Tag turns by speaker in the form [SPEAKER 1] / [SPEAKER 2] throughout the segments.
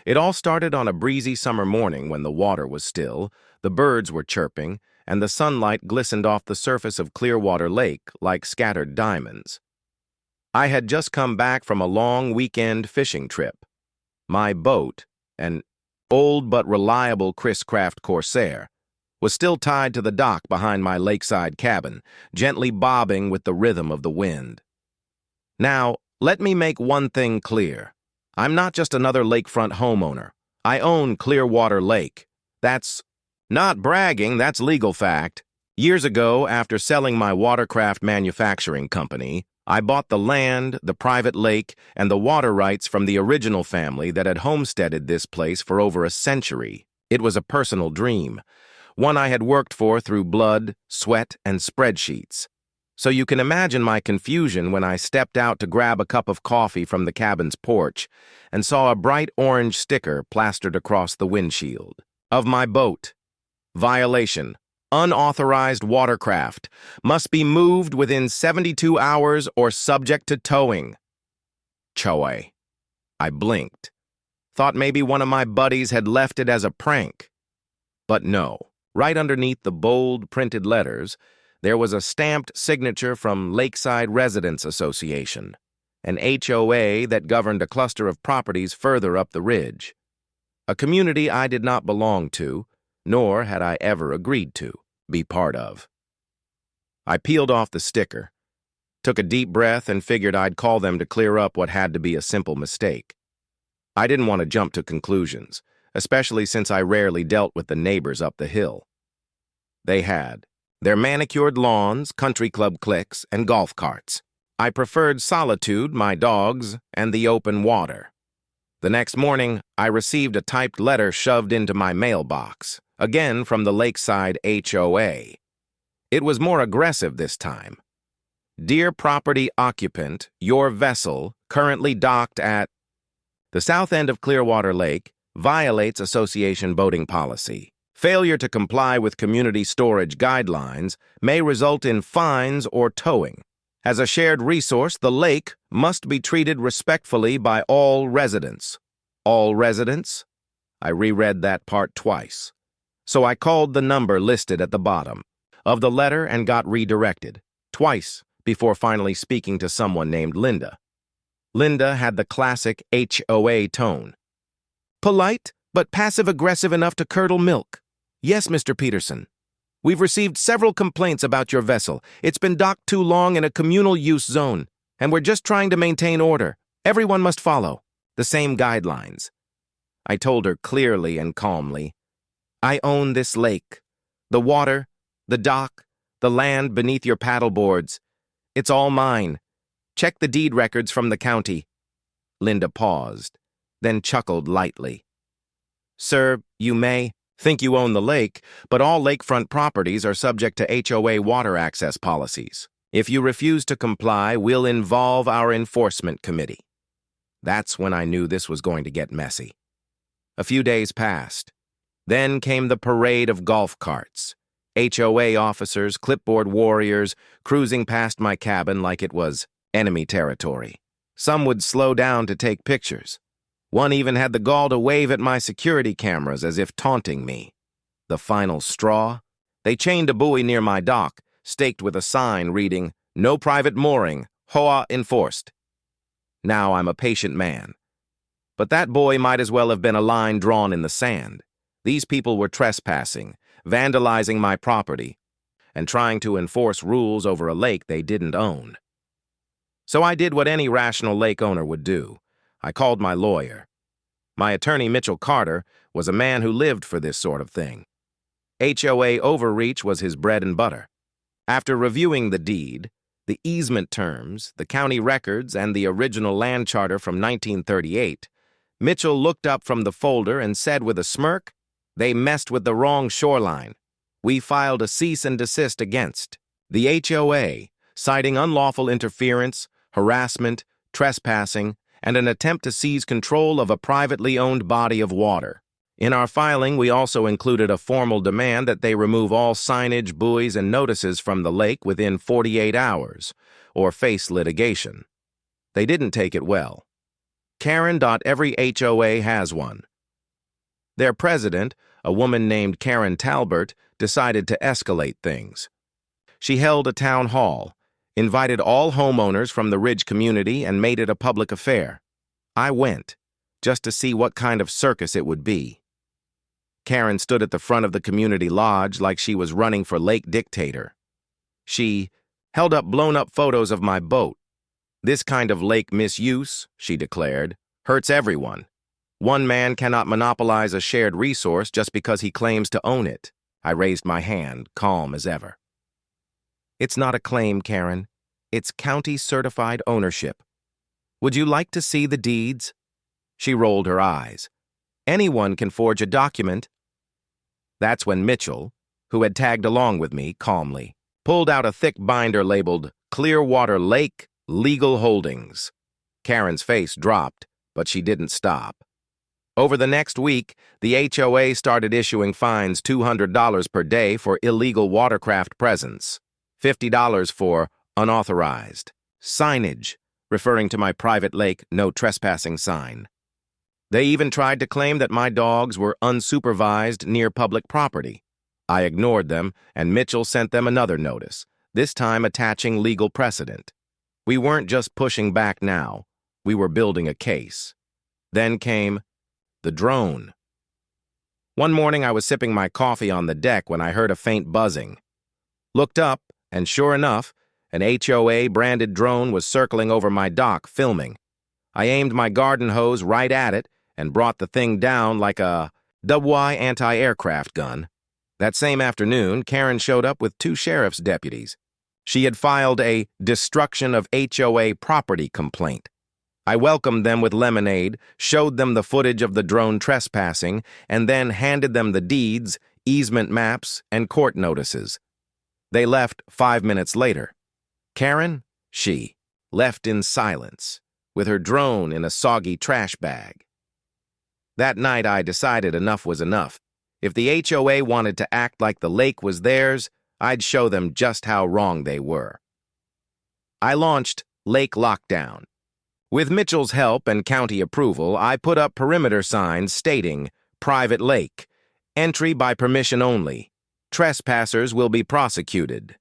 [SPEAKER 1] It all started on a breezy summer morning when the water was still, the birds were chirping, and the sunlight glistened off the surface of Clearwater Lake like scattered diamonds. I had just come back from a long weekend fishing trip. My boat, an old but reliable Chris Craft Corsair, was still tied to the dock behind my lakeside cabin, gently bobbing with the rhythm of the wind. Now, let me make one thing clear. I'm not just another lakefront homeowner. I own Clearwater Lake. That's not bragging, that's legal fact. Years ago, after selling my watercraft manufacturing company, I bought the land, the private lake, and the water rights from the original family that had homesteaded this place for over a century. It was a personal dream, one I had worked for through blood, sweat, and spreadsheets. So you can imagine my confusion when I stepped out to grab a cup of coffee from the cabin's porch and saw a bright orange sticker plastered across the windshield. Of my boat. Violation. Unauthorized watercraft. Must be moved within 72 hours or subject to towing. HOA. I blinked. Thought maybe one of my buddies had left it as a prank. But no. Right underneath the bold printed letters, there was a stamped signature from Lakeside Residents Association, an HOA that governed a cluster of properties further up the ridge. A community I did not belong to, nor had I ever agreed to be part of. I peeled off the sticker, took a deep breath, and figured I'd call them to clear up what had to be a simple mistake. I didn't want to jump to conclusions, especially since I rarely dealt with the neighbors up the hill. They had their manicured lawns, country club cliques, and golf carts. I preferred solitude, my dogs, and the open water. The next morning, I received a typed letter shoved into my mailbox, again from the Lakeside HOA. It was more aggressive this time. Dear property occupant, your vessel, currently docked at the south end of Clearwater Lake, violates association boating policy. Failure to comply with community storage guidelines may result in fines or towing. As a shared resource, the lake must be treated respectfully by all residents. All residents? I reread that part twice. So I called the number listed at the bottom of the letter and got redirected, twice before finally speaking to someone named Linda. Linda had the classic HOA tone. Polite, but passive-aggressive enough to curdle milk. Yes, Mr. Peterson. We've received several complaints about your vessel. It's been docked too long in a communal use zone, and we're just trying to maintain order. Everyone must follow the same guidelines. I told her clearly and calmly, I own this lake. The water, the dock, the land beneath your paddleboards. It's all mine. Check the deed records from the county. Linda paused, then chuckled lightly. Sir, you may think you own the lake, but all lakefront properties are subject to HOA water access policies. If you refuse to comply, we'll involve our enforcement committee. That's when I knew this was going to get messy. A few days passed. Then came the parade of golf carts. HOA officers, clipboard warriors, cruising past my cabin like it was enemy territory. Some would slow down to take pictures. One even had the gall to wave at my security cameras as if taunting me. The final straw? They chained a buoy near my dock, staked with a sign reading, No private mooring, HOA enforced. Now I'm a patient man. But that buoy might as well have been a line drawn in the sand. These people were trespassing, vandalizing my property, and trying to enforce rules over a lake they didn't own. So I did what any rational lake owner would do. I called my lawyer. My attorney, Mitchell Carter, was a man who lived for this sort of thing. HOA overreach was his bread and butter. After reviewing the deed, the easement terms, the county records, and the original land charter from 1938, Mitchell looked up from the folder and said with a smirk, They messed with the wrong shoreline. We filed a cease and desist against the HOA, citing unlawful interference, harassment, trespassing, and an attempt to seize control of a privately owned body of water. In our filing, we also included a formal demand that they remove all signage, buoys, and notices from the lake within 48 hours, or face litigation. They didn't take it well. Karen. Every HOA has one. Their president, a woman named Karen Talbert, decided to escalate things. She held a town hall, invited all homeowners from the Ridge community, and made it a public affair. I went, just to see what kind of circus it would be. Karen stood at the front of the community lodge like she was running for lake dictator. She held up blown-up photos of my boat. "This kind of lake misuse," she declared, "hurts everyone. One man cannot monopolize a shared resource just because he claims to own it." I raised my hand, calm as ever. "It's not a claim, Karen. It's county-certified ownership. Would you like to see the deeds?" She rolled her eyes. "Anyone can forge a document." That's when Mitchell, who had tagged along with me calmly, pulled out a thick binder labeled Clearwater Lake Legal Holdings. Karen's face dropped, but she didn't stop. Over the next week, the HOA started issuing fines $200 per day for illegal watercraft presence, $50 for unauthorized signage, referring to my private lake no trespassing sign. They even tried to claim that my dogs were unsupervised near public property. I ignored them, and Mitchell sent them another notice, this time attaching legal precedent. We weren't just pushing back now, we were building a case. Then came the drone. One morning I was sipping my coffee on the deck when I heard a faint buzzing. Looked up, and sure enough, an HOA-branded drone was circling over my dock, filming. I aimed my garden hose right at it and brought the thing down like a WY anti-aircraft gun. That same afternoon, Karen showed up with 2 sheriff's deputies. She had filed a destruction of HOA property complaint. I welcomed them with lemonade, showed them the footage of the drone trespassing, and then handed them the deeds, easement maps, and court notices. They left 5 minutes later. Karen, she, left in silence, with her drone in a soggy trash bag. That night I decided enough was enough. If the HOA wanted to act like the lake was theirs, I'd show them just how wrong they were. I launched Lake Lockdown. With Mitchell's help and county approval, I put up perimeter signs stating, "Private lake. Entry by permission only. Trespassers will be prosecuted."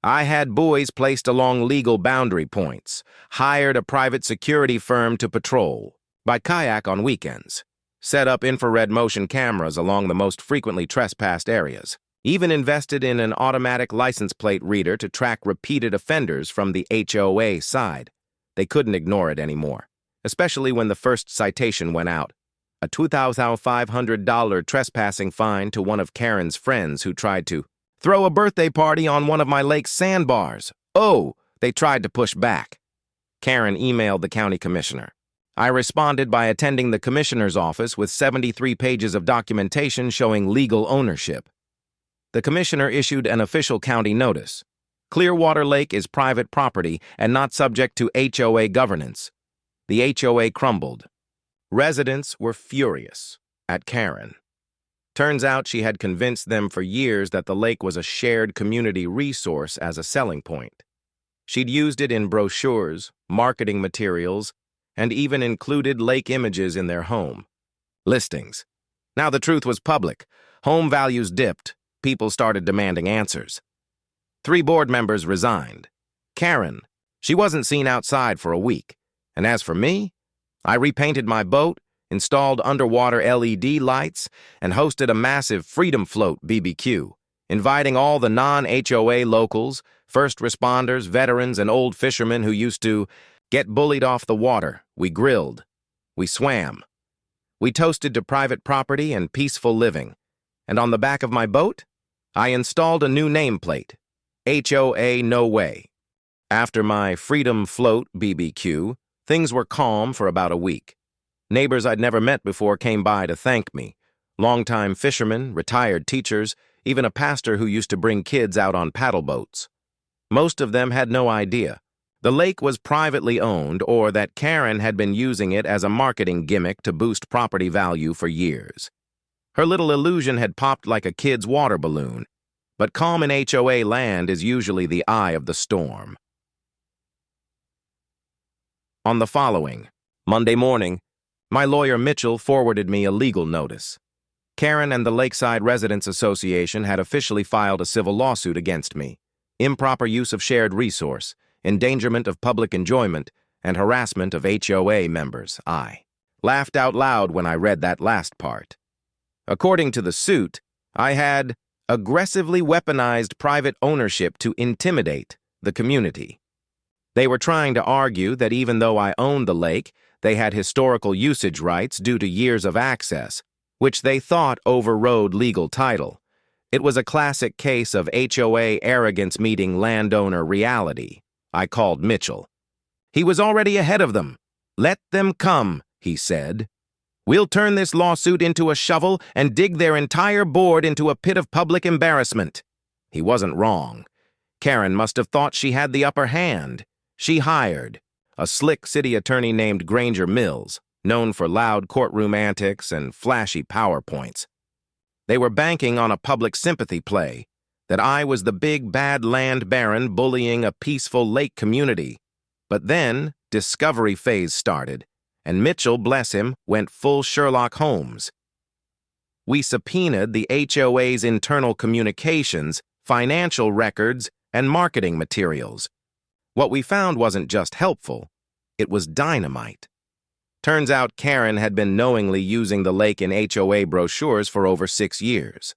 [SPEAKER 1] I had buoys placed along legal boundary points, hired a private security firm to patrol, by kayak on weekends, set up infrared motion cameras along the most frequently trespassed areas, even invested in an automatic license plate reader to track repeated offenders from the HOA side. They couldn't ignore it anymore, especially when the first citation went out, a $2,500 trespassing fine to one of Karen's friends who tried to throw a birthday party on one of my lake's sandbars. Oh, they tried to push back. Karen emailed the county commissioner. I responded by attending the commissioner's office with 73 pages of documentation showing legal ownership. The commissioner issued an official county notice. Clearwater Lake is private property and not subject to HOA governance. The HOA crumbled. Residents were furious at Karen. Turns out she had convinced them for years that the lake was a shared community resource as a selling point. She'd used it in brochures, marketing materials, and even included lake images in their home listings. Now the truth was public. Home values dipped. People started demanding answers. 3 board members resigned. Karen, she wasn't seen outside for a week. And as for me, I repainted my boat, installed underwater LED lights, and hosted a massive Freedom Float BBQ, inviting all the non-HOA locals, first responders, veterans, and old fishermen who used to get bullied off the water. We grilled. We swam. We toasted to private property and peaceful living. And on the back of my boat, I installed a new nameplate, HOA No Way. After my Freedom Float BBQ, things were calm for about a week. Neighbors I'd never met before came by to thank me. Longtime fishermen, retired teachers, even a pastor who used to bring kids out on paddle boats. Most of them had no idea. The lake was privately owned, or that Karen had been using it as a marketing gimmick to boost property value for years. Her little illusion had popped like a kid's water balloon, but calm in HOA land is usually the eye of the storm. On the following Monday morning, my lawyer Mitchell forwarded me a legal notice. Karen and the Lakeside Residents Association had officially filed a civil lawsuit against me. Improper use of shared resource, endangerment of public enjoyment, and harassment of HOA members. I laughed out loud when I read that last part. According to the suit, I had aggressively weaponized private ownership to intimidate the community. They were trying to argue that even though I owned the lake, they had historical usage rights due to years of access, which they thought overrode legal title. It was a classic case of HOA arrogance meeting landowner reality. I called Mitchell. He was already ahead of them. "Let them come," he said. "We'll turn this lawsuit into a shovel and dig their entire board into a pit of public embarrassment." He wasn't wrong. Karen must have thought she had the upper hand. She hired a slick city attorney named Granger Mills, known for loud courtroom antics and flashy PowerPoints. They were banking on a public sympathy play, that I was the big bad land baron bullying a peaceful lake community. But then, discovery phase started, and Mitchell, bless him, went full Sherlock Holmes. We subpoenaed the HOA's internal communications, financial records, and marketing materials. What we found wasn't just helpful, it was dynamite. Turns out Karen had been knowingly using the lake in HOA brochures for over 6 years.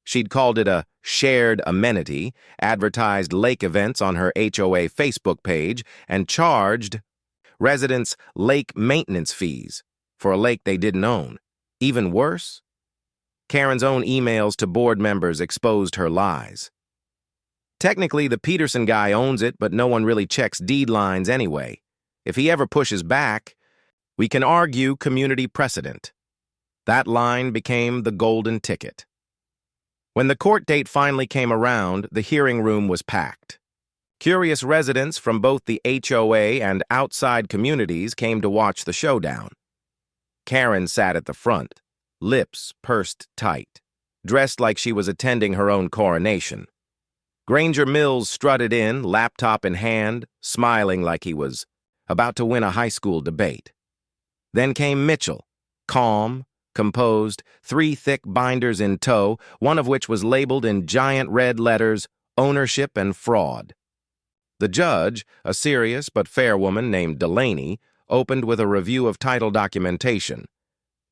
[SPEAKER 1] She'd called it a shared amenity, advertised lake events on her HOA Facebook page, and charged residents lake maintenance fees for a lake they didn't own. Even worse, Karen's own emails to board members exposed her lies. Technically, the Peterson guy owns it, but no one really checks deed lines anyway. If he ever pushes back, we can argue community precedent. That line became the golden ticket. When the court date finally came around, the hearing room was packed. Curious residents from both the HOA and outside communities came to watch the showdown. Karen sat at the front, lips pursed tight, dressed like she was attending her own coronation. Granger Mills strutted in, laptop in hand, smiling like he was about to win a high school debate. Then came Mitchell, calm, composed, 3 thick binders in tow, one of which was labeled in giant red letters, "Ownership and Fraud." The judge, a serious but fair woman named Delaney, opened with a review of title documentation.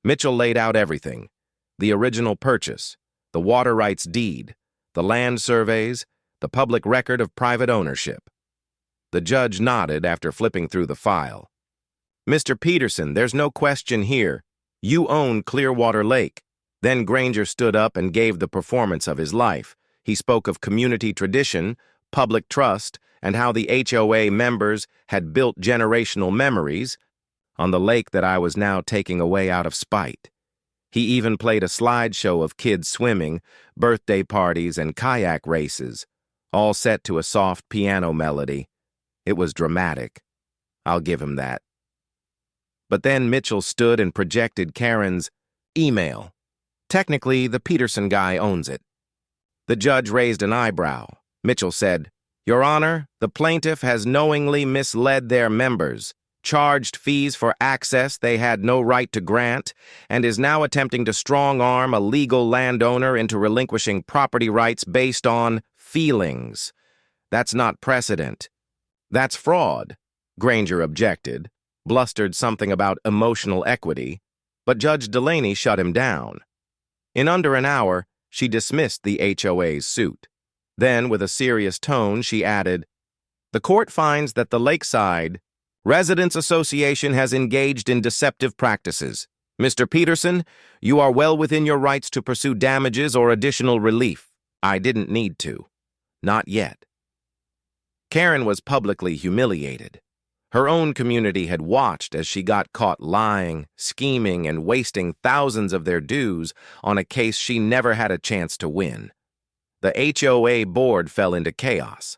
[SPEAKER 1] Mitchell laid out everything: the original purchase, the water rights deed, the land surveys, the public record of private ownership. The judge nodded after flipping through the file. "Mr. Peterson, there's no question here. You own Clearwater Lake." Then Granger stood up and gave the performance of his life. He spoke of community tradition, public trust, and how the HOA members had built generational memories on the lake that I was now taking away out of spite. He even played a slideshow of kids swimming, birthday parties, and kayak races, all set to a soft piano melody. It was dramatic. I'll give him that. But then Mitchell stood and projected Karen's email. Technically, the Peterson guy owns it. The judge raised an eyebrow. Mitchell said, "Your Honor, the plaintiff has knowingly misled their members, charged fees for access they had no right to grant, and is now attempting to strong-arm a legal landowner into relinquishing property rights based on feelings. That's not precedent. That's fraud," Granger objected, blustered something about emotional equity, but Judge Delaney shut him down. In under an hour, she dismissed the HOA's suit. Then, with a serious tone, she added, "The court finds that the Lakeside Residents Association has engaged in deceptive practices. Mr. Peterson, you are well within your rights to pursue damages or additional relief. I didn't need to. Not yet." Karen was publicly humiliated. Her own community had watched as she got caught lying, scheming, and wasting thousands of their dues on a case she never had a chance to win. The HOA board fell into chaos.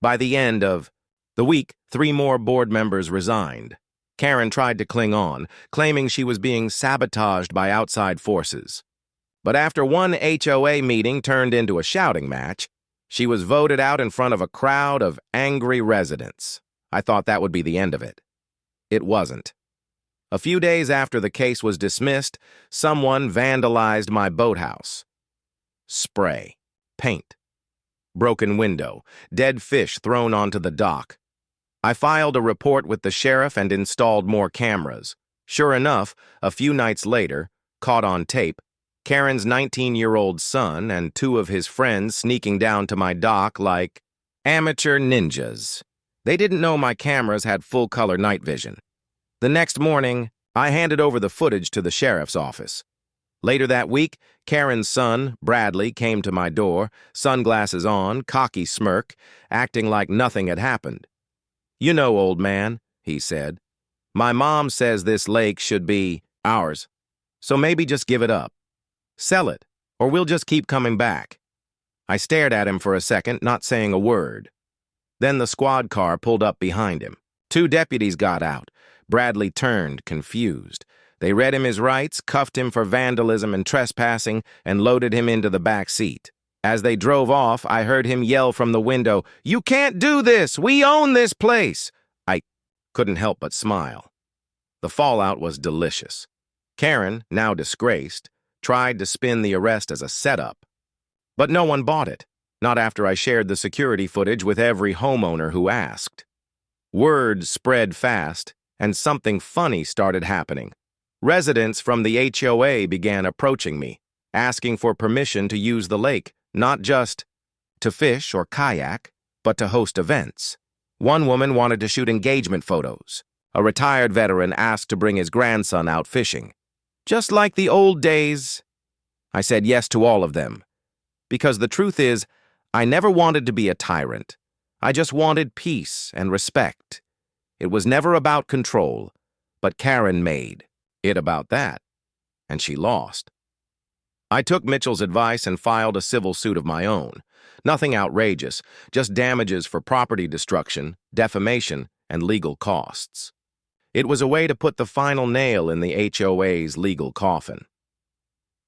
[SPEAKER 1] By the end of the week, 3 more board members resigned. Karen tried to cling on, claiming she was being sabotaged by outside forces. But after one HOA meeting turned into a shouting match, she was voted out in front of a crowd of angry residents. I thought that would be the end of it. It wasn't. A few days after the case was dismissed, someone vandalized my boathouse. Spray, paint, broken window, dead fish thrown onto the dock. I filed a report with the sheriff and installed more cameras. Sure enough, a few nights later, caught on tape, Karen's 19-year-old son and two of his friends sneaking down to my dock like amateur ninjas. They didn't know my cameras had full-color night vision. The next morning, I handed over the footage to the sheriff's office. Later that week, Karen's son, Bradley, came to my door, sunglasses on, cocky smirk, acting like nothing had happened. "You know, old man," he said, "my mom says this lake should be ours, so maybe just give it up. Sell it, or we'll just keep coming back." I stared at him for a second, not saying a word. Then the squad car pulled up behind him. Two deputies got out. Bradley turned, confused. They read him his rights, cuffed him for vandalism and trespassing, and loaded him into the back seat. As they drove off, I heard him yell from the window, "You can't do this! We own this place!" I couldn't help but smile. The fallout was delicious. Karen, now disgraced, tried to spin the arrest as a setup. But no one bought it, not after I shared the security footage with every homeowner who asked. Word spread fast, and something funny started happening. Residents from the HOA began approaching me, asking for permission to use the lake, not just to fish or kayak, but to host events. One woman wanted to shoot engagement photos. A retired veteran asked to bring his grandson out fishing. Just like the old days, I said yes to all of them. Because the truth is, I never wanted to be a tyrant. I just wanted peace and respect. It was never about control, but Karen made it about that, and she lost. I took Mitchell's advice and filed a civil suit of my own. Nothing outrageous, just damages for property destruction, defamation, and legal costs. It was a way to put the final nail in the HOA's legal coffin.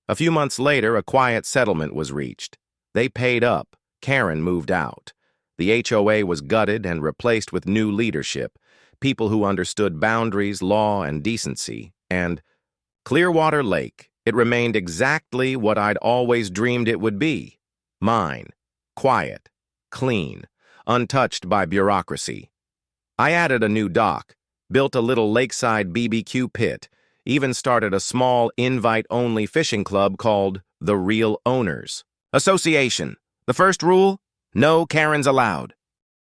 [SPEAKER 1] A few months later, a quiet settlement was reached. They paid up. Karen moved out. The HOA was gutted and replaced with new leadership, people who understood boundaries, law, and decency, and Clearwater Lake, it remained exactly what I'd always dreamed it would be. Mine. Quiet. Clean. Untouched by bureaucracy. I added a new dock, built a little lakeside BBQ pit, even started a small invite-only fishing club called The Real Owners Association. The first rule? No Karens allowed.